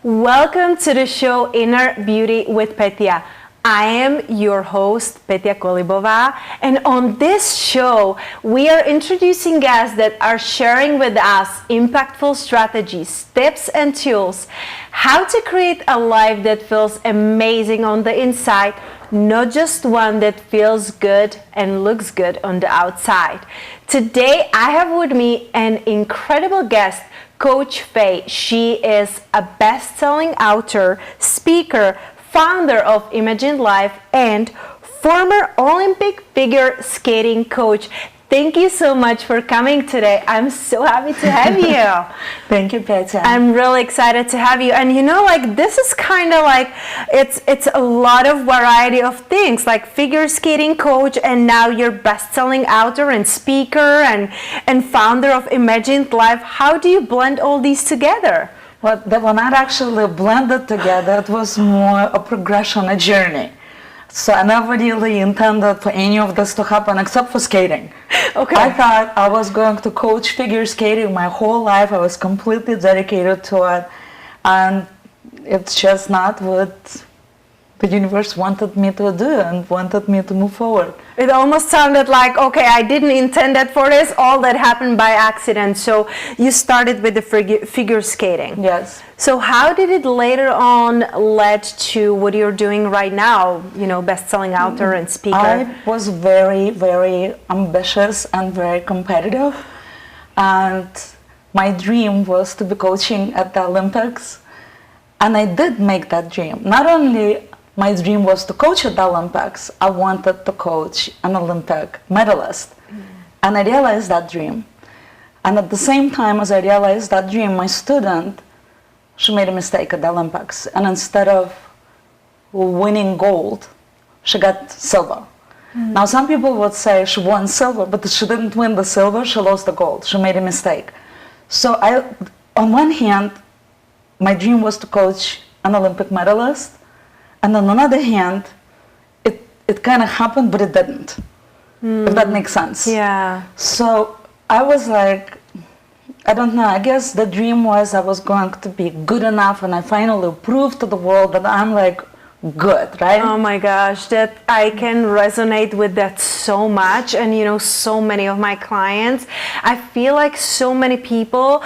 Welcome to the show Inner Beauty with Petia. I am your host, Petia Kolibova, and on this show, we are introducing guests that are sharing with us impactful strategies, tips, and tools, how to create a life that feels amazing on the inside, not just one that feels good and looks good on the outside. Today, I have with me an incredible guest, Coach Faye. She is a best-selling author, speaker, founder of Imagine Life, and former Olympic figure skating coach. Thank you so much for coming today. I'm so happy to have you. Thank you, Petia. I'm really excited to have you. And you know, like, this is kind of like, it's a lot of variety of things, like figure skating coach, and now you're best-selling author and speaker and founder of Imagine Life. How do you blend all these together? Well, they were not actually blended together. It was more a progression, a journey. So I never really intended for any of this to happen except for skating. Okay. I thought I was going to coach figure skating my whole life. I was completely dedicated to it. And it's just not what the universe wanted me to do and wanted me to move forward. It almost sounded like, okay, I didn't intend that for this, all that happened by accident. So you started with the figure skating. Yes. So how did it later on led to what you're doing right now, you know, best-selling author and speaker? I was very, very ambitious and very competitive. And my dream was to be coaching at the Olympics. And I did make that dream. Not only my dream was to coach at the Olympics, I wanted to coach an Olympic medalist. And I realized that dream. And at the same time as I realized that dream, my student, she made a mistake at the Olympics. And instead of winning gold, she got silver. Now, some people would say she won silver, but she didn't win the silver, she lost the gold. She made a mistake. So on one hand, my dream was to coach an Olympic medalist. And on the other hand, it kind of happened, but it didn't. If that makes sense. Yeah. So I was like, I don't know, I guess the dream was I was going to be good enough, and I finally proved to the world that I'm like good, right? Oh my gosh, that I can resonate with that so much. And you know, so many of my clients, I feel like so many people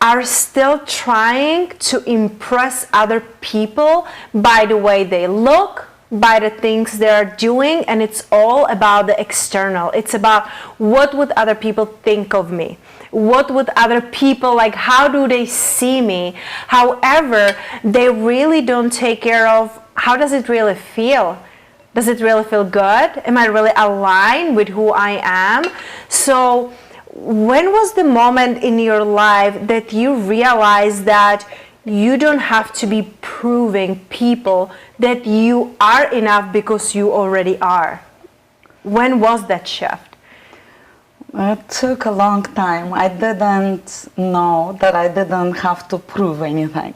are still trying to impress other people by the way they look, by the things they're doing, and it's all about the external. It's about what would other people think of me? What would other people, like, how do they see me? However, they really don't take care of how does it really feel? Does it really feel good? Am I really aligned with who I am? So when was the moment in your life that you realized that you don't have to be proving people that you are enough because you already are? When was that shift? It took a long time. I didn't know that I didn't have to prove anything.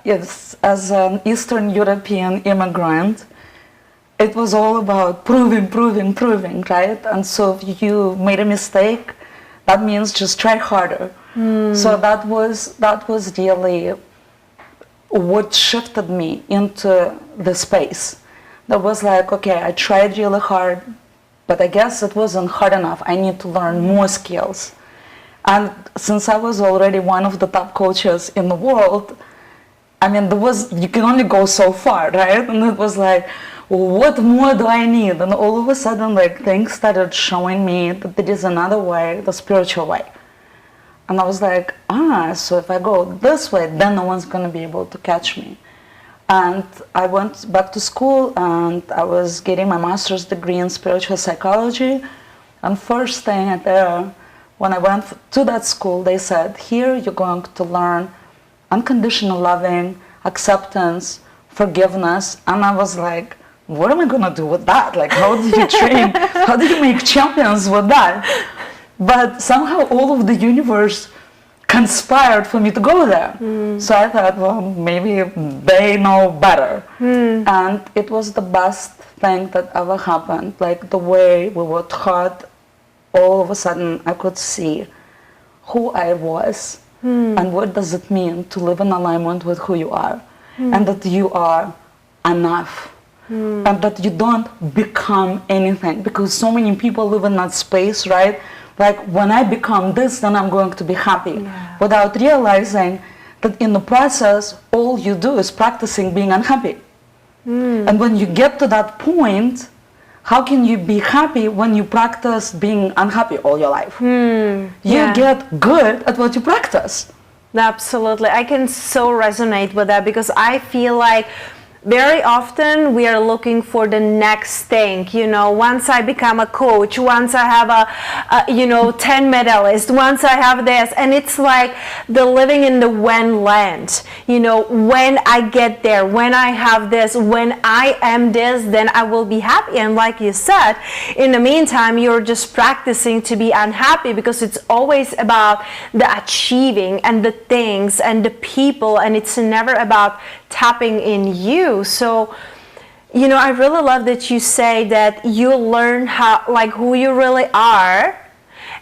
Yes, as an Eastern European immigrant, it was all about proving, right? And so if you made a mistake, that means just try harder. So that was really what shifted me into the space. That was like, okay, I tried really hard, but I guess it wasn't hard enough. I need to learn more skills. And since I was already one of the top coaches in the world, I mean, you can only go so far, right? And it was like, what more do I need? And all of a sudden, like, things started showing me that there is another way, the spiritual way. And I was like, so if I go this way, then no one's going to be able to catch me. And I went back to school, and I was getting my master's degree in spiritual psychology. And first thing there, when I went to that school, they said, here you're going to learn unconditional loving, acceptance, forgiveness. And I was like, what am I going to do with that? Like, how did you train? How did you make champions with that? But somehow all of the universe conspired for me to go there. So I thought, well, maybe they know better. And it was the best thing that ever happened. Like, the way we were taught, all of a sudden I could see who I was And what does it mean to live in alignment with who you are, and that you are enough, and that you don't become anything, because so many people live in that space, right? Like, when I become this, then I'm going to be happy, without realizing that in the process, all you do is practicing being unhappy. And when you get to that point, how can you be happy when you practice being unhappy all your life? You get good at what you practice. Absolutely. I can so resonate with that, because I feel like very often we are looking for the next thing. You know, once I become a coach, once I have a 10 medalist, once I have this, and it's like the living in the when land. You know, when I get there, when I have this, when I am this, then I will be happy. And like you said, in the meantime, you're just practicing to be unhappy, because it's always about the achieving and the things and the people, and it's never about tapping in you. So, you know, I really love that you say that you learn how, like, who you really are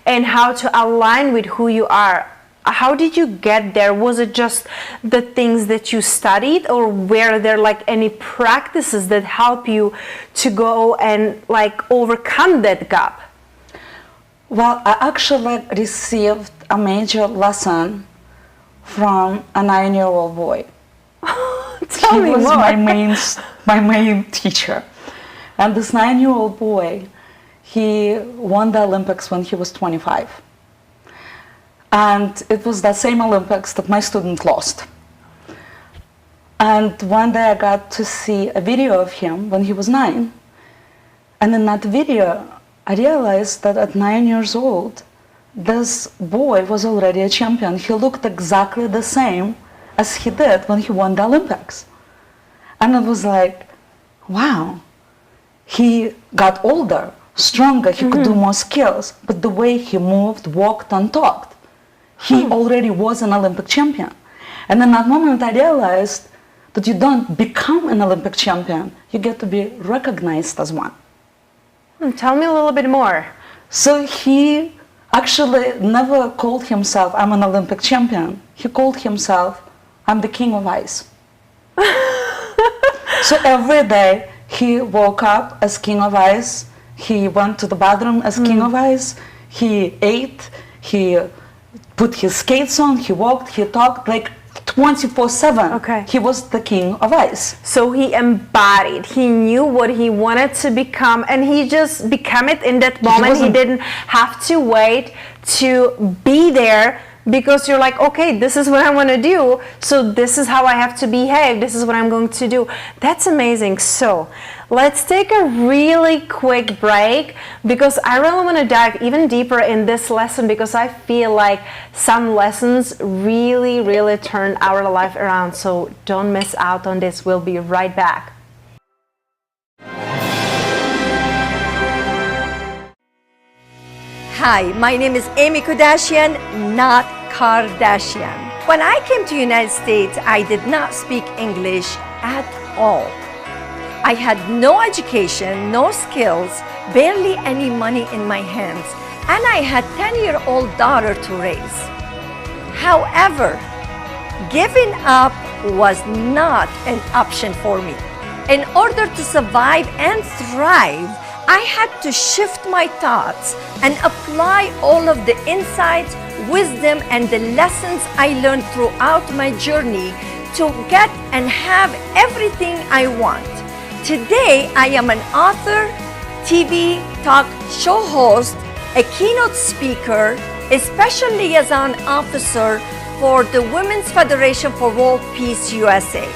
and how to align with who you are. How did you get there? Was it just the things that you studied, or were there like any practices that help you to go and like overcome that gap? Well, I actually received a major lesson from a 9-year-old boy. Tell me he was more. my main teacher. And this 9-year-old boy, he won the Olympics when he was 25. And it was the same Olympics that my student lost. And one day I got to see a video of him when he was 9. And in that video, I realized that at 9 years old, this boy was already a champion. He looked exactly the same as he did when he won the Olympics. And it was like, wow, he got older, stronger, he could do more skills, but the way he moved, walked, and talked, he already was an Olympic champion. And in that moment I realized that you don't become an Olympic champion, you get to be recognized as one. Tell me a little bit more. So he actually never called himself, I'm an Olympic champion. He called himself, I'm the king of ice. So every day he woke up as king of ice, he went to the bathroom as king of ice, he ate, he put his skates on, he walked, he talked, like 24/7. Okay. He was the king of ice. So he embodied, he knew what he wanted to become, and he just became it in that moment. He didn't have to wait to be there, because you're like, okay, this is what I want to do, so this is how I have to behave, this is what I'm going to do. That's amazing. So let's take a really quick break, because I really want to dive even deeper in this lesson, because I feel like some lessons really, really turn our life around. So don't miss out on this. We'll be right back. Hi, my name is Amy Kardashian, not Kardashian. When I came to United States, I did not speak English at all. I had no education, no skills, barely any money in my hands, and I had a 10-year-old daughter to raise. However, giving up was not an option for me. In order to survive and thrive, I had to shift my thoughts and apply all of the insights, wisdom, and the lessons I learned throughout my journey to get and have everything I want. Today, I am an author, TV talk show host, a keynote speaker, a special liaison officer for the Women's Federation for World Peace USA.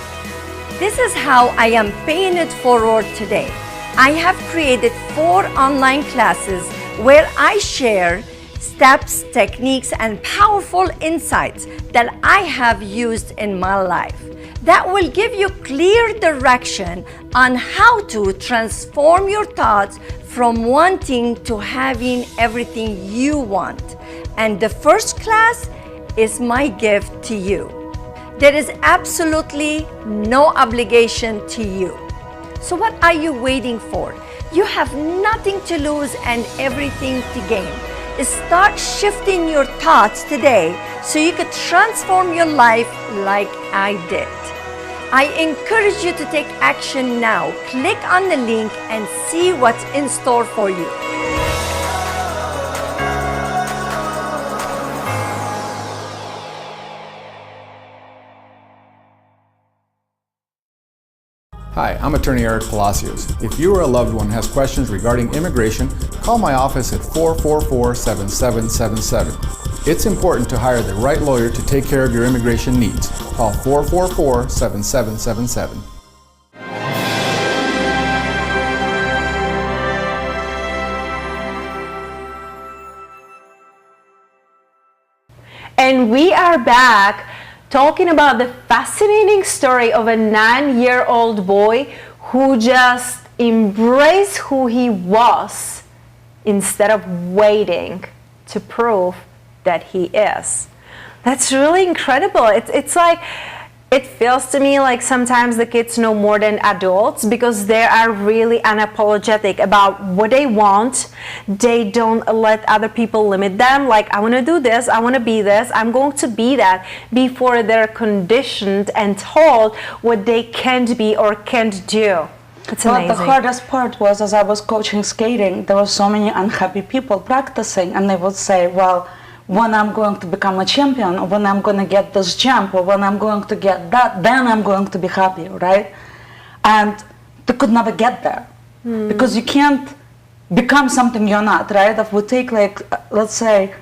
This is how I am paying it forward today. I have created 4 online classes where I share steps, techniques, and powerful insights that I have used in my life that will give you clear direction on how to transform your thoughts from wanting to having everything you want. And the first class is my gift to you. There is absolutely no obligation to you. So what are you waiting for? You have nothing to lose and everything to gain. Start shifting your thoughts today so you could transform your life like I did. I encourage you to take action now. Click on the link and see what's in store for you. Hi, I'm attorney Eric Palacios. If you or a loved one has questions regarding immigration, call my office at 444-7777. It's important to hire the right lawyer to take care of your immigration needs. Call 444-7777. And we are back talking about the fascinating story of a 9-year-old boy who just embraced who he was instead of waiting to prove that he is. That's really incredible. It's like, it feels to me like sometimes the kids know more than adults because they are really unapologetic about what they want. They don't let other people limit them. Like, I want to do this, I want to be this, I'm going to be that, before they're conditioned and told what they can't be or can't do. It's amazing. But the hardest part was, as I was coaching skating, there were so many unhappy people practicing, and they would say, well, when I'm going to become a champion, or when I'm going to get this jump, or when I'm going to get that, then I'm going to be happy, right? And they could never get there. Because you can't become something you're not, right? If we take, like, let's say,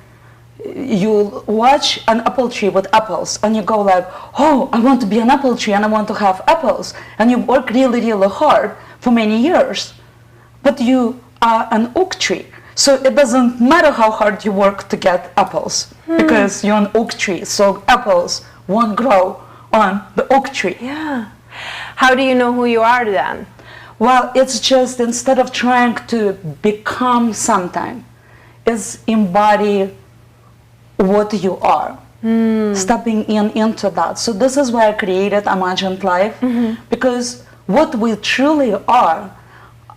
you watch an apple tree with apples, and you go like, oh, I want to be an apple tree, and I want to have apples. And you work really, really hard for many years. But you are an oak tree. So it doesn't matter how hard you work to get apples, because you're an oak tree, so apples won't grow on the oak tree. Yeah. How do you know who you are then? Well, it's just, instead of trying to become something, it's embody what you are, stepping into that. So this is why I created Imagined Life, because what we truly are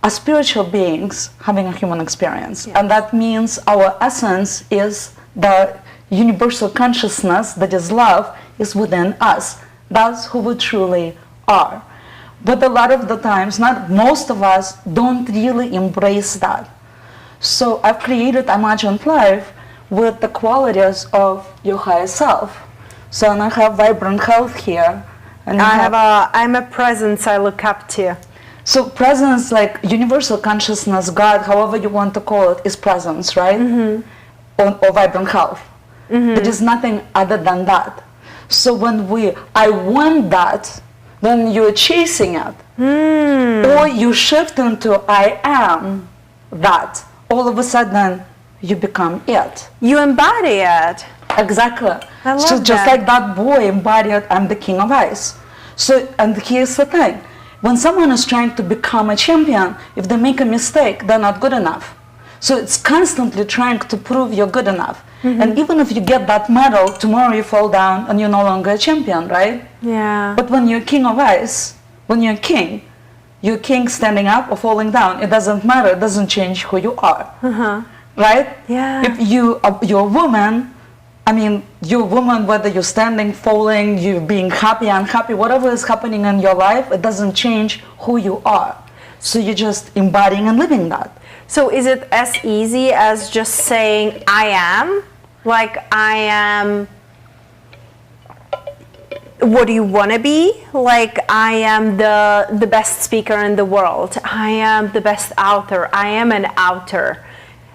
spiritual beings having a human experience. And that means our essence is the universal consciousness that is love is within us. That's who we truly are. But a lot of the times, not most of us, don't really embrace that. So I've created Imagined Life with the qualities of your higher self. So, and I have vibrant health here. And I'm a presence I look up to. So presence, like universal consciousness, God, however you want to call it, is presence, right? Or vibrant health. There is nothing other than that. So when I want that, then you're chasing it. Or you shift into I am that. All of a sudden, you become it. You embody it. Exactly. I love so just that. like that boy embodied, I'm the king of ice. So, and here's the thing. When someone is trying to become a champion, if they make a mistake, they're not good enough. So it's constantly trying to prove you're good enough. And even if you get that medal, tomorrow you fall down and you're no longer a champion, right? Yeah. But when you're king of ice, when you're king standing up or falling down, it doesn't matter, it doesn't change who you are. Right? Yeah. If you're a woman, I mean, you're a woman, whether you're standing, falling, you're being happy, unhappy, whatever is happening in your life, it doesn't change who you are. So you're just embodying and living that. So is it as easy as just saying I am? Like, I am what do you want to be? Like, I am the best speaker in the world. I am the best author. I am an author.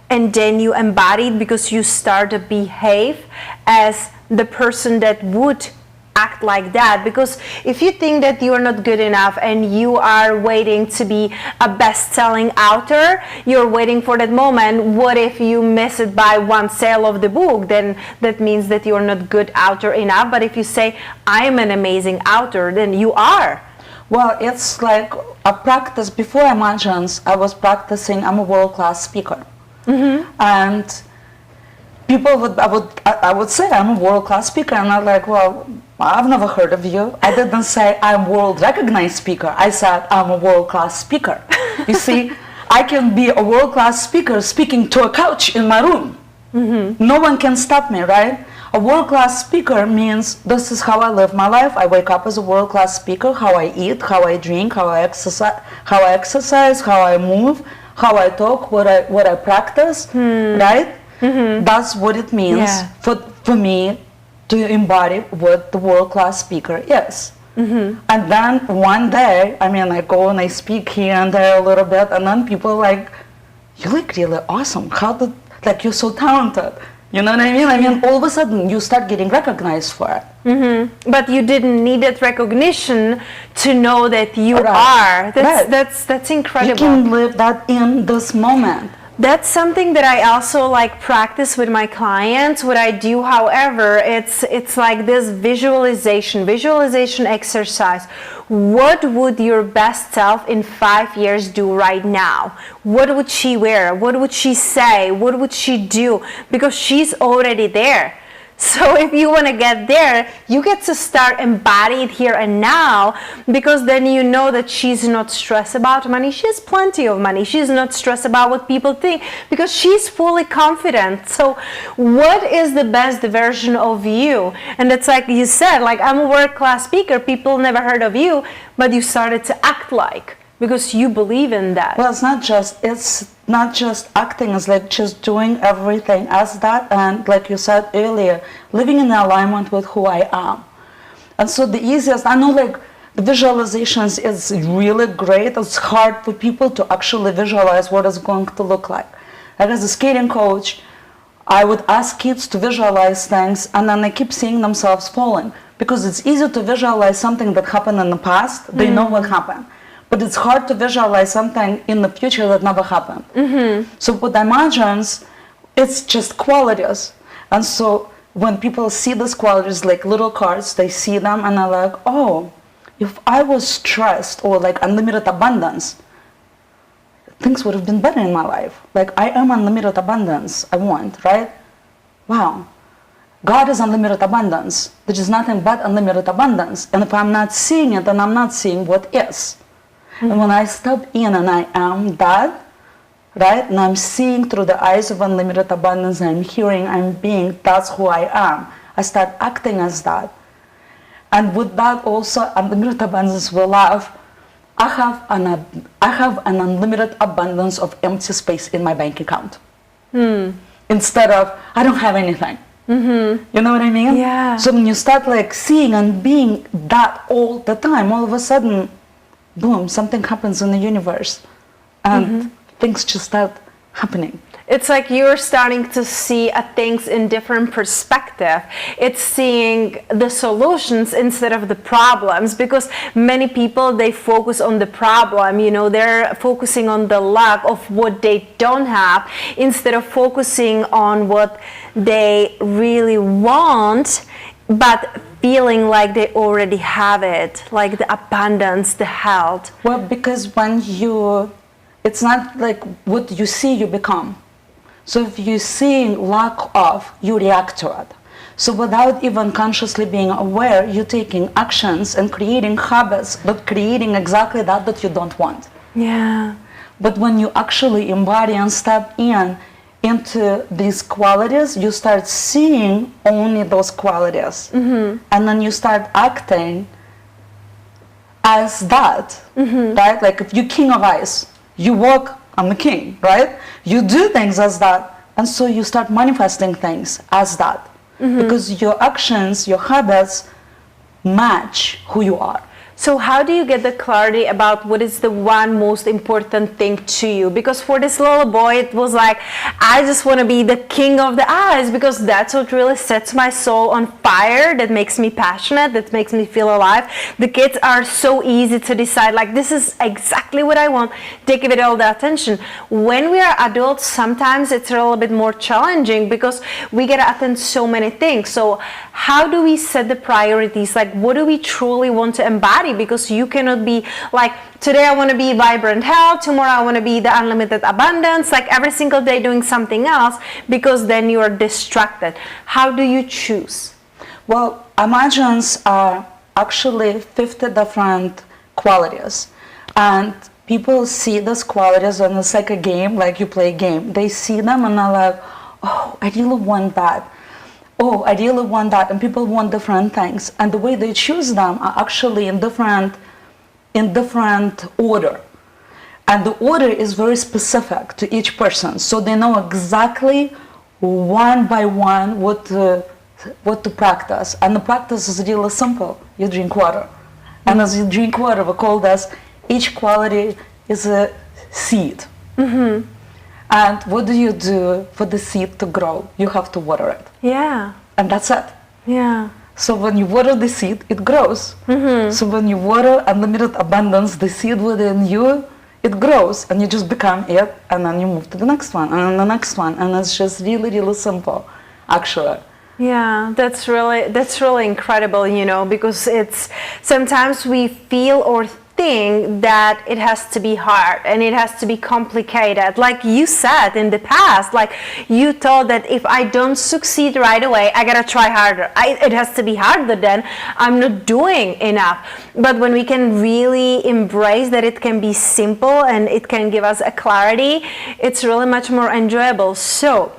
And then you embody it because you start to behave as the person that would act like that. Because if you think that you are not good enough and you are waiting to be a best-selling author, you're waiting for that moment. What if you miss it by one sale of the book? Then that means that you're not good author enough. But if you say, I'm an amazing author, then you are. Well, it's like a practice. Before Imagines, I was practicing, I'm a world-class speaker. And people I would say I'm a world-class speaker, and I'm like, well, I've never heard of you. I didn't say I'm world-recognized speaker. I said I'm a world-class speaker. You see, I can be a world-class speaker speaking to a couch in my room. No one can stop me, right? A world-class speaker means this is how I live my life. I wake up as a world-class speaker, how I eat, how I drink, how I exercise, how I move, how I talk, what I practice, right? That's what it means for me to embody what the world-class speaker is. And then one day, I mean, I go and I speak here and there a little bit, and then people are like, "You look really awesome. Like, you're so talented." You know what I mean? I mean, all of a sudden, you start getting recognized for it. But you didn't need that recognition to know that you are. That's incredible. You can live that in this moment. That's something that I also like practice with my clients. What I do, however, it's like this visualization exercise. What would your best self in 5 years do right now? What would she wear? What would she say? What would she do? Because she's already there. So if you want to get there, you get to start embodied here and now, because then you know that she's not stressed about money. She has plenty of money. She's not stressed about what people think because she's fully confident. So what is the best version of you? And it's like you said, like, I'm a world-class speaker. People never heard of you, but you started to act like, because you believe in that. Well, it's not just acting, it's like just doing everything as that, and like you said earlier, living in alignment with who I am. And so the easiest, I know, like, the visualizations is really great. It's hard for people to actually visualize what it's going to look like. Like, as a skating coach, I would ask kids to visualize things, and then they keep seeing themselves falling, because it's easy to visualize something that happened in the past. They know what happened. But it's hard to visualize something in the future that never happened. So with dimensions, it's just qualities. And so when people see these qualities like little cards, they see them and they're like, oh, if I was stressed or like unlimited abundance, things would have been better in my life. Like, I am unlimited abundance, I want, right? Wow. God is unlimited abundance. There is nothing but unlimited abundance. And if I'm not seeing it, then I'm not seeing what is. And when I step in and I am that, right, and I'm seeing through the eyes of unlimited abundance, I'm hearing, I'm being, that's who I am. I start acting as that. And with that also, unlimited abundance will have, I have an unlimited abundance of empty space in my bank account. Instead of, I don't have anything. You know what I mean? Yeah. So when you start like seeing and being that all the time, all of a sudden, boom, something happens in the universe and things just start happening. It's like you're starting to see things in different perspective. It's seeing the solutions instead of the problems, because many people, they focus on the problem, you know, they're focusing on the lack of what they don't have instead of focusing on what they really want, but feeling like they already have it, like the abundance, the health. Well, because when it's not like what you see, you become. So if you see lack of, you react to it. So without even consciously being aware, you're taking actions and creating habits, but creating exactly that you don't want. Yeah. But when you actually embody and step into these qualities, you start seeing only those qualities. And then you start acting as that, right? Like if you're king of ice, you walk, I'm the king, right? You do things as that, and so you start manifesting things as that. Because your actions, your habits match who you are. So how do you get the clarity about what is the one most important thing to you? Because for this little boy, it was like, I just want to be the king of the ice, because that's what really sets my soul on fire, that makes me passionate, that makes me feel alive. The kids are so easy to decide, like, this is exactly what I want. They give it all the attention. When we are adults, sometimes it's a little bit more challenging because we get to attend so many things. So how do we set the priorities? Like, what do we truly want to embody? Because you cannot be like, today I want to be vibrant health, tomorrow I want to be the unlimited abundance, like every single day doing something else, because then you are distracted. How do you choose? Well, imagines are actually 50 different qualities, and people see these qualities, and it's like a game, like you play a game. They see them and they're like, oh, I really want that. Oh, I really want that. And people want different things. And the way they choose them are actually in different order. And the order is very specific to each person. So they know exactly one by one what to practice. And the practice is really simple. You drink water. And as you drink water, we call this, each quality is a seed. Mm-hmm. And what do you do for the seed to grow? You have to water it. Yeah. And that's it. Yeah. So when you water the seed, it grows. Mm-hmm. So when you water unlimited abundance, the seed within you, it grows, and you just become it, and then you move to the next one, and the next one, and it's just really, really simple, actually. Yeah, that's really incredible, you know, because it's sometimes we feel or think that it has to be hard and it has to be complicated. Like you said in the past, like you thought that if I don't succeed right away, I gotta try harder. It has to be harder, then I'm not doing enough. But when we can really embrace that it can be simple and it can give us a clarity, it's really much more enjoyable. So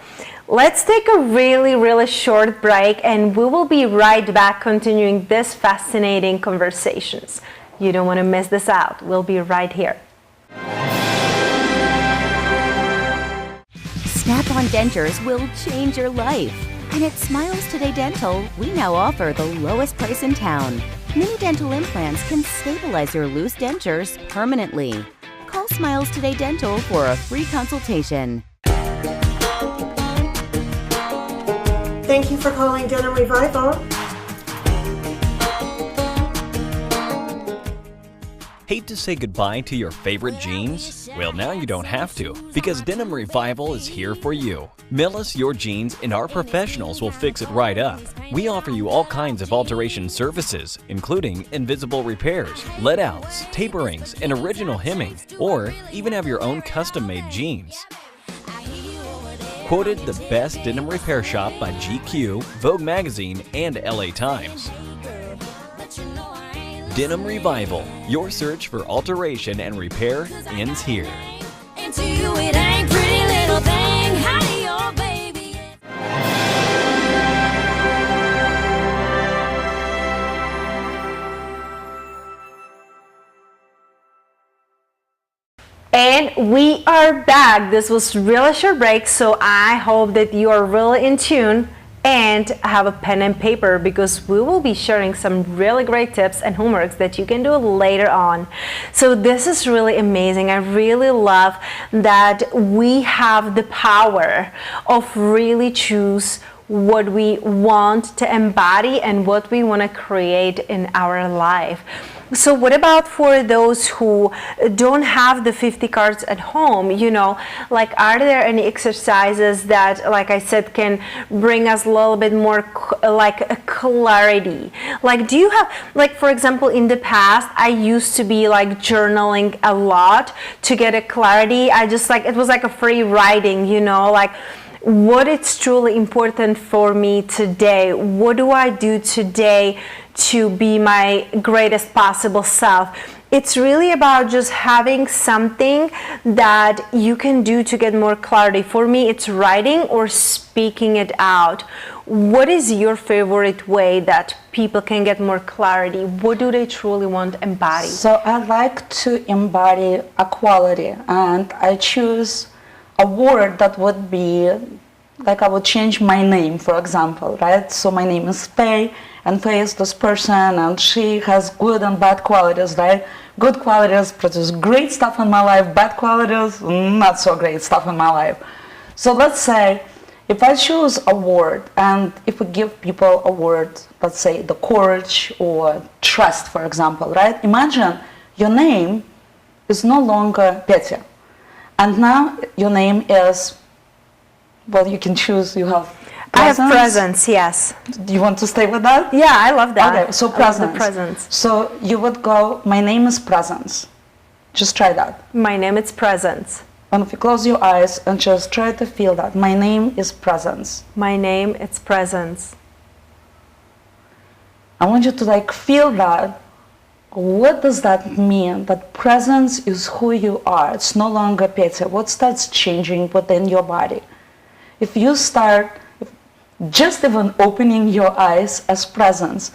let's take a really, really short break, and we will be right back continuing this fascinating conversations. You don't want to miss this out. We'll be right here. Snap-on dentures will change your life. And at Smiles Today Dental, we now offer the lowest price in town. Mini dental implants can stabilize your loose dentures permanently. Call Smiles Today Dental for a free consultation. Thank you for calling Denim Revival. Hate to say goodbye to your favorite jeans? Well, now you don't have to, because Denim Revival is here for you. Mail us your jeans and our professionals will fix it right up. We offer you all kinds of alteration services, including invisible repairs, let-outs, taperings, and original hemming, or even have your own custom-made jeans. Quoted the best denim repair shop by GQ, Vogue Magazine, and LA Times. Denim Revival, your search for alteration and repair ends here. And we are back. This was really short break, so I hope that you are really in tune and have a pen and paper, because we will be sharing some really great tips and homeworks that you can do later on. So this is really amazing. I really love that we have the power of really choose what we want to embody and what we want to create in our life. So what about for those who don't have the 50 cards at home? You know, like, are there any exercises that, like I said, can bring us a little bit more like a clarity? Like, do you have, like, for example, in the past, I used to be like journaling a lot to get a clarity. I just like, it was like a free writing, you know, like, what is truly important for me today? What do I do today to be my greatest possible self? It's really about just having something that you can do to get more clarity. For me, it's writing or speaking it out. What is your favorite way that people can get more clarity? What do they truly want to embody? So I like to embody a quality, and I choose a word that would be, like, I would change my name, for example, right? So my name is Faye, and Faye is this person, and she has good and bad qualities, right? Good qualities produce great stuff in my life, bad qualities, not so great stuff in my life. So let's say, if I choose a word, and if we give people a word, let's say the courage or trust, for example, right? Imagine your name is no longer Petia. And now your name is, well, you can choose, you have presence. I have presence, yes. Do you want to stay with that? Yeah, I love that. Okay, so presence. I love the presence. So you would go, my name is Presence. Just try that. My name is Presence. And if you close your eyes and just try to feel that, my name is Presence. My name is Presence. I want you to like feel that. What does that mean? That presence is who you are. It's no longer Petia. What starts changing within your body? if you start just even opening your eyes as presence,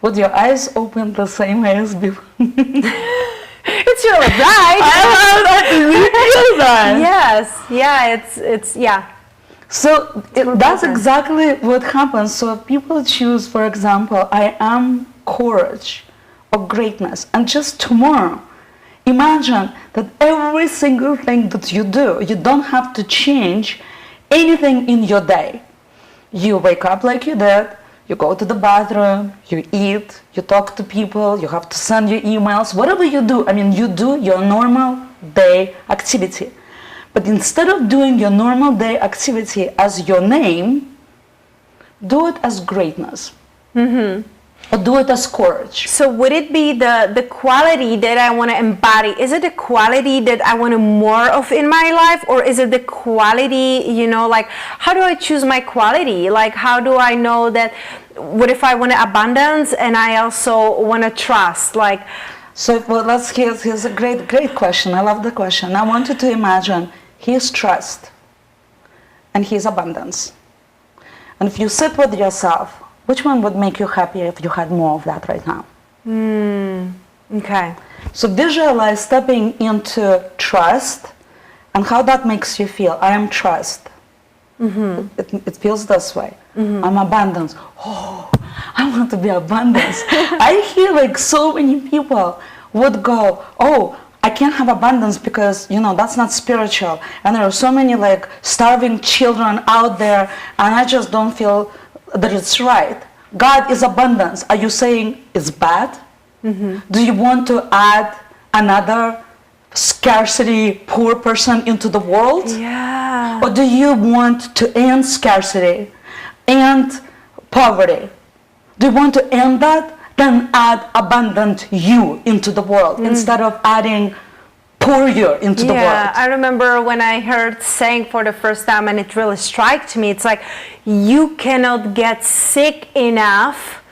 would your eyes open the same way as before? It's really right. I love that. You feel that. Yes. Yeah. It's yeah. So that's exactly what happens. So people choose, for example, I am courage or greatness, and just tomorrow, imagine that every single thing that you do, you don't have to change anything in your day. You wake up like you did, you go to the bathroom, you eat, you talk to people, you have to send your emails, whatever you do. I mean, you do your normal day activity. But instead of doing your normal day activity as your name, do it as greatness. Or do it as courage. So would it be the quality that I want to embody? Is it the quality that I want more of in my life? Or is it the quality, like, how do I choose my quality? Like, how do I know that, what if I want abundance and I also want to trust? Like, so, well, here's a great question. I love the question. I want you to imagine His trust and His abundance. And if you sit with yourself, which one would make you happier if you had more of that right now? Okay. So visualize stepping into trust and how that makes you feel. I am trust. It feels this way. I'm abundance. Oh, I want to be abundance. I hear like so many people would go, oh, I can't have abundance because, that's not spiritual. And there are so many like starving children out there, and I just don't feel that it's right. God is abundance. Are you saying it's bad? Do you want to add another scarcity, poor person into the world? Yeah. Or do you want to end scarcity and poverty? Do you want to end that? Then add abundant you into the world instead of adding poor you into the world. Yeah, I remember when I heard saying for the first time, and it really struck me, it's like, you cannot get sick enough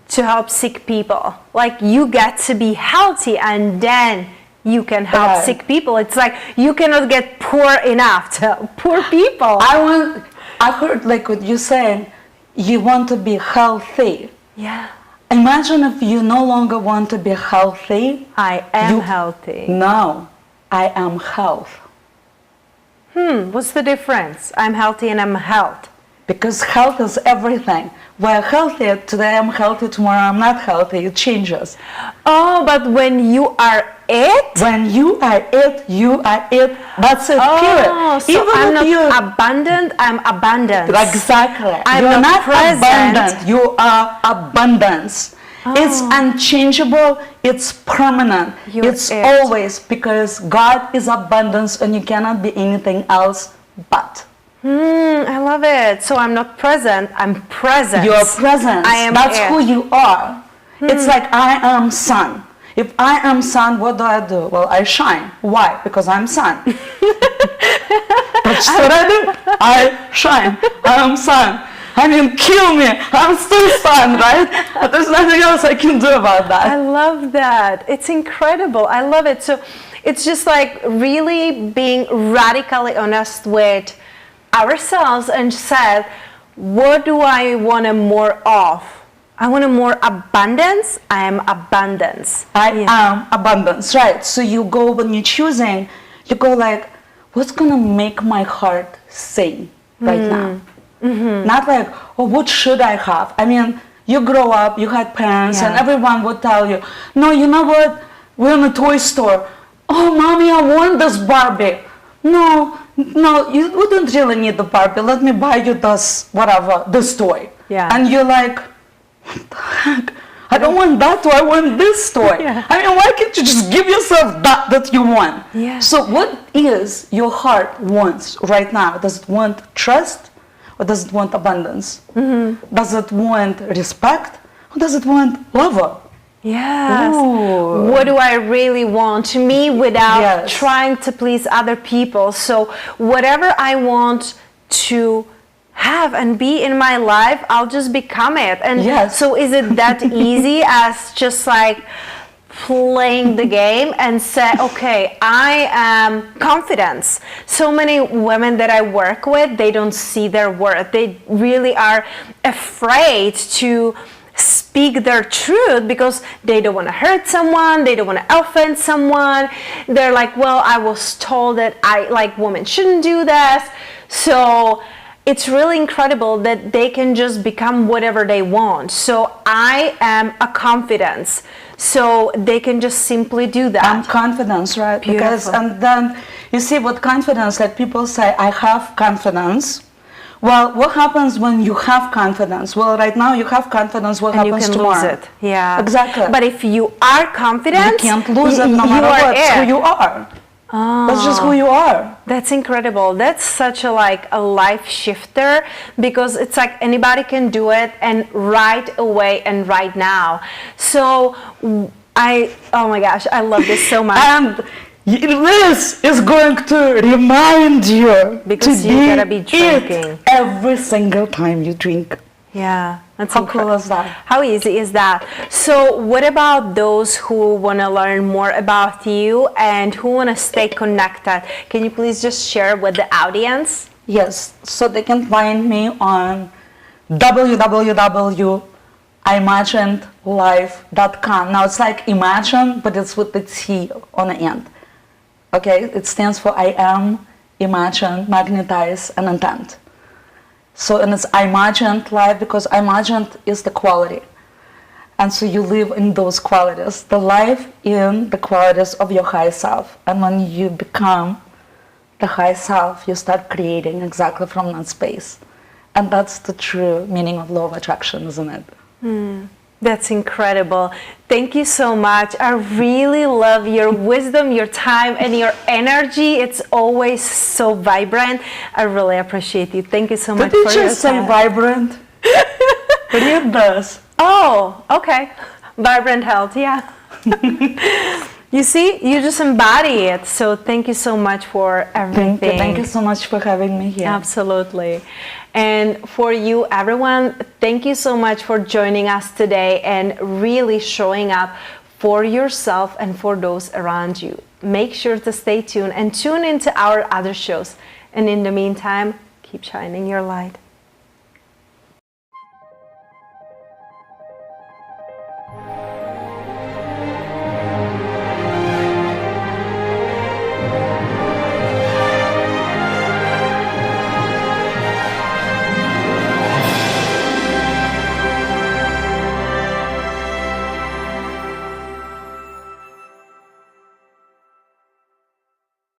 to help sick people. Like, you get to be healthy and then you can help sick people. It's like, you cannot get poor enough to help poor people. I heard like what you saying, you want to be healthy. Yeah. Imagine if you no longer want to be healthy. I am healthy. No, I am health. What's the difference? I'm healthy and I'm health. Because health is everything. We're healthy, today I'm healthy, tomorrow I'm not healthy, it changes. Oh, but when you are it? When you are it, you are it, that's it, period. So even I'm not abundant, I'm abundant. Exactly. You're not present. Abundant, you are abundance. It's unchangeable, it's permanent, it's always, because God is abundance and you cannot be anything else but. I love it. So I'm not present, I'm present. You're present. That's who you are. It's like I am sun. If I am sun, what do? Well, I shine. Why? Because I'm sun. That's what I do. I shine. I am sun. I mean, kill me. I'm still sun, right? But there's nothing else I can do about that. I love that. It's incredible. I love it. So it's just like really being radically honest with ourselves and said, what do I want more of? I want more abundance. I am abundance. I am abundance, right? So you go, when you're choosing, you go like, what's gonna make my heart sing right now? Not like, oh, what should I have? I mean, you grow up, you had parents, and everyone would tell you, no, you know what? We're in a toy store. Oh, mommy, I want this Barbie. No, you wouldn't really need the Barbie. Let me buy you this, whatever, this toy. Yeah. And you're like, what the heck? I don't want that toy, I want this toy. I mean, why can't you just give yourself that you want? Yeah. So what is your heart wants right now? Does it want trust or does it want abundance? Does it want respect or does it want love? Yes. Ooh. What do I really want to me without trying to please other people? So whatever I want to have and be in my life, I'll just become it. And so is it that easy as just like playing the game and say, okay, I am confidence. So many women that I work with, they don't see their worth. They really are afraid to speak their truth because they don't want to hurt someone, they don't want to offend someone. They're like, well, I was told that women shouldn't do this. So it's really incredible that they can just become whatever they want. So I am a confidence. So they can just simply do that. I'm confidence, right? Beautiful. Because, and then you see what confidence, like people say, I have confidence. Well, what happens when you have confidence? Well, right now you have confidence, what and you happens can tomorrow? lose it. Yeah. Exactly. But if you are confident, you can't lose it no matter what. It's who you are. Oh, that's just who you are. That's incredible. That's such a life shifter, because it's like anybody can do it, and right away and right now. So oh my gosh, I love this so much. And this is going to remind you because you gotta be drinking every single time you drink. Yeah, that's how cool is that? How easy is that? So what about those who want to learn more about you and who want to stay connected? Can you please just share with the audience? Yes, so they can find me on www.imaginedlife.com. Now it's like imagine, but it's with the T on the end. Okay, it stands for I am, imagine, magnetize, and intent. So, and it's imagined life because imagined is the quality. And so you live in those qualities, the life in the qualities of your high self. And when you become the high self, you start creating exactly from that space. And that's the true meaning of law of attraction, isn't it? That's incredible. Thank you so much. I really love your wisdom, your time, and your energy. It's always so vibrant. I really appreciate you. Thank you so much for your time. Did you just say vibrant? Read this. Oh, okay. Vibrant health, yeah. You see, you just embody it. So thank you so much for everything. Thank you so much for having me here. Absolutely. And for you, everyone, thank you so much for joining us today and really showing up for yourself and for those around you. Make sure to stay tuned and tune into our other shows. And in the meantime, keep shining your light.